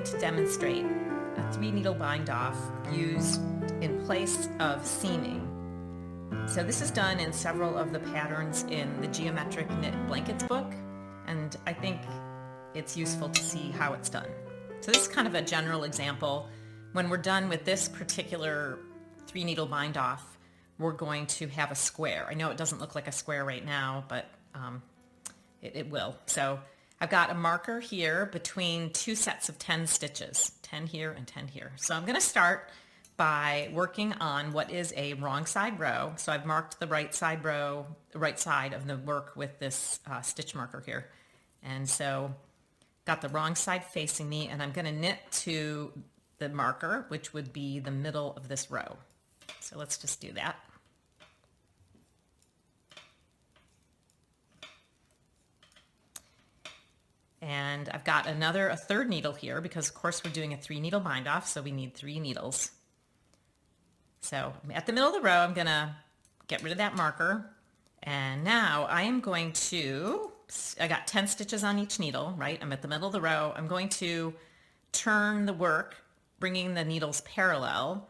going to demonstrate a 3-needle bind off used in place of seaming. So this is done in several of the patterns in the Geometric Knit Blankets book, and I think it's useful to see how it's done. So this is kind of a general example. When we're done with this particular 3-needle bind off, we're going to have a square. I know it doesn't look like a square right now, but it will. So I've got a marker here between two sets of 10 stitches, 10 here and 10 here. So I'm going to start by working on what is a wrong side row. So I've marked the right side row, the right side of the work with this stitch marker here. And so got the wrong side facing me, and I'm going to knit to the marker, which would be the middle of this row. So let's just do that. And I've got a third needle here because of course we're doing a 3-needle bind off, so we need 3 needles. So at the middle of the row, I'm gonna get rid of that marker. And now I am going to, I got 10 stitches on each needle, right? I'm at the middle of the row. I'm going to turn the work, bringing the needles parallel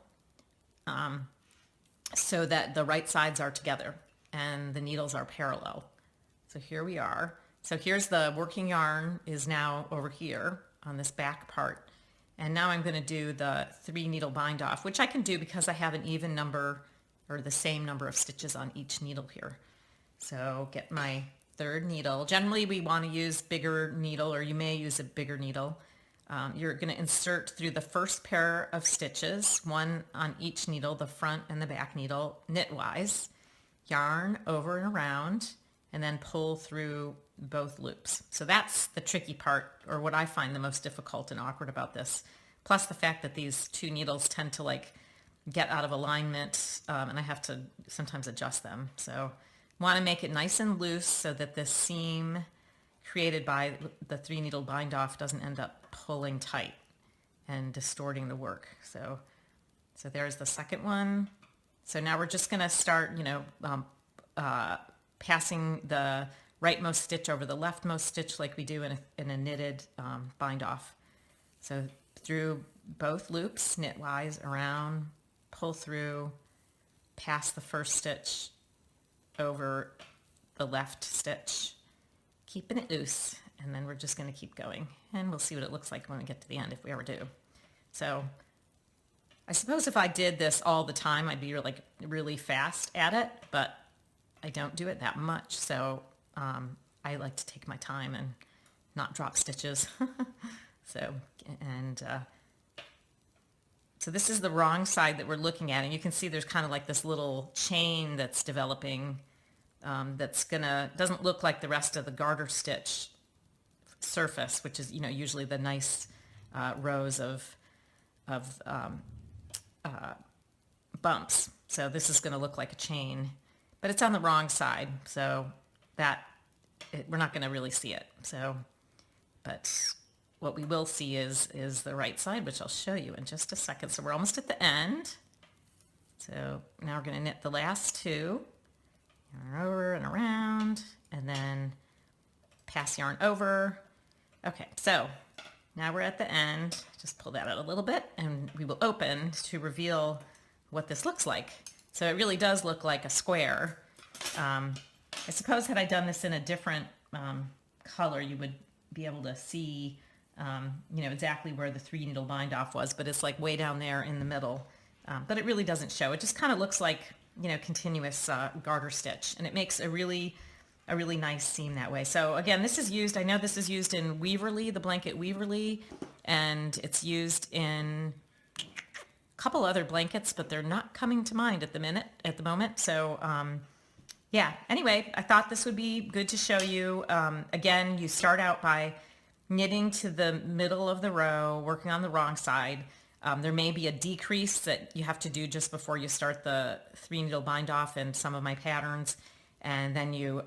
so that the right sides are together and the needles are parallel. So here we are. So here's the working yarn is now over here on this back part. And now I'm going to do the 3-needle bind off, which I can do because I have an even number or the same number of stitches on each needle here. So get my third needle. Generally we want to use bigger needle, or you may use a bigger needle. You're going to insert through the first pair of stitches, one on each needle, the front and the back needle, knitwise, yarn over and around, and then pull through both loops. So that's the tricky part, or what I find the most difficult and awkward about this. Plus the fact that these two needles tend to like get out of alignment, and I have to sometimes adjust them. So want to make it nice and loose so that this seam created by the 3-needle bind off doesn't end up pulling tight and distorting the work. So there's the second one. So now we're just going to start, passing the rightmost stitch over the leftmost stitch like we do in a knitted bind off. So through both loops, knitwise, around, pull through, pass the first stitch over the left stitch, keeping it loose, and then we're just going to keep going, and we'll see what it looks like when we get to the end, if we ever do. So I suppose if I did this all the time, I'd be like really fast at it, but I don't do it that much, so I like to take my time and not drop stitches. So this is the wrong side that we're looking at, and you can see there's kind of like this little chain that's developing doesn't look like the rest of the garter stitch surface, which is usually the nice rows of bumps. So this is going to look like a chain, but it's on the wrong side, so we're not going to really see it. So, but what we will see is the right side, which I'll show you in just a second. So we're almost at the end. So now we're going to knit the last two, yarn over and around, and then pass yarn over. Okay, so now we're at the end. Just pull that out a little bit, and we will open to reveal what this looks like. So it really does look like a square. I suppose had I done this in a different color, you would be able to see, exactly where the 3-needle bind off was, but it's like way down there in the middle. But it really doesn't show. It just kind of looks like, continuous garter stitch, and it makes a really nice seam that way. So again, I know this is used in Weaverly, the blanket Weaverly, and it's used in a couple other blankets, but they're not coming to mind at the moment. So yeah, anyway, I thought this would be good to show you. Again, you start out by knitting to the middle of the row, working on the wrong side. There may be a decrease that you have to do just before you start the 3-needle bind off in some of my patterns, and then you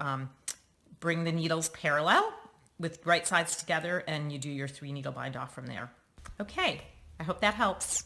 bring the needles parallel with right sides together, and you do your 3-needle bind off from there. Okay, I hope that helps.